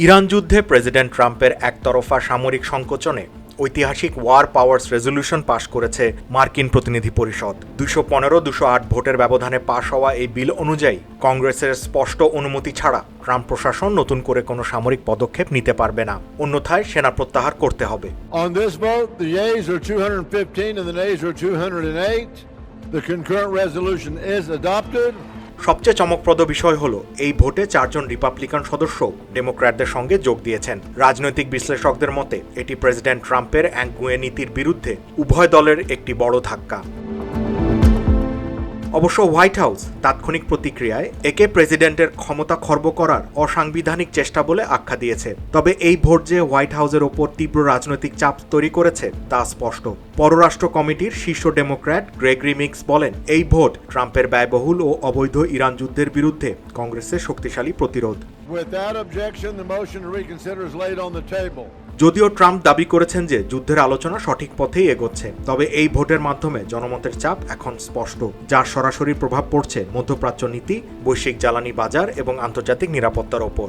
Iran যুদ্ধে president ট্রাম্পের একতরফা সামরিক সংকোচনে ঐতিহাসিক ওয়ার পাওয়ার্স রেজলিউশন পাশ করেছে মার্কিন প্রতিনিধি পরিষদ। 215-208 ভোটের ব্যবধানে পাশ হওয়া এই বিল অনুযায়ী কংগ্রেসের স্পষ্ট অনুমতি ছাড়া ট্রাম্প প্রশাসন নতুন করে কোনো সামরিক পদক্ষেপ নিতে পারবে না, অন্যথায় সেনা প্রত্যাহার করতে হবে। On this vote, the yeas are 215 and the nays are 208. The concurrent resolution is adopted. সবচেয়ে চমকপ্রদ বিষয় হলো এই ভোটে 4 জন রিপাবলিকান সদস্য ডেমোক্র্যাটদের সঙ্গে যোগ দিয়েছেন। রাজনৈতিক বিশ্লেষকদের মতে এটি প্রেসিডেন্ট ট্রাম্পের একগুঁয়ে নীতির বিরুদ্ধে উভয় দলের একটি বড় ধাক্কা। অবশ্য হোয়াইট হাউস তাৎক্ষণিক প্রতিক্রিয়ায় একে প্রেসিডেন্টের ক্ষমতা খর্ব করার অসাংবিধানিক চেষ্টা বলে আখ্যা দিয়েছে। তবে এই ভোট যে হোয়াইট হাউসের ওপর তীব্র রাজনৈতিক চাপ তৈরি করেছে তা স্পষ্ট। পররাষ্ট্র কমিটির শীর্ষ ডেমোক্র্যাট গ্রেগরি মিক্স বলেন, এই ভোট ট্রাম্পের ব্যয়বহুল ও অবৈধ ইরান যুদ্ধের বিরুদ্ধে কংগ্রেসের শক্তিশালী প্রতিরোধ। যদিও ট্রাম্প দাবি করেছেন যে যুদ্ধের আলোচনা সঠিক পথেই এগোচ্ছে, তবে এই ভোটের মাধ্যমে জনমতের চাপ এখন স্পষ্ট, যার সরাসরি প্রভাব পড়ছে মধ্যপ্রাচ্য নীতি, বৈশ্বিক জ্বালানি বাজার এবং আন্তর্জাতিক নিরাপত্তার ওপর।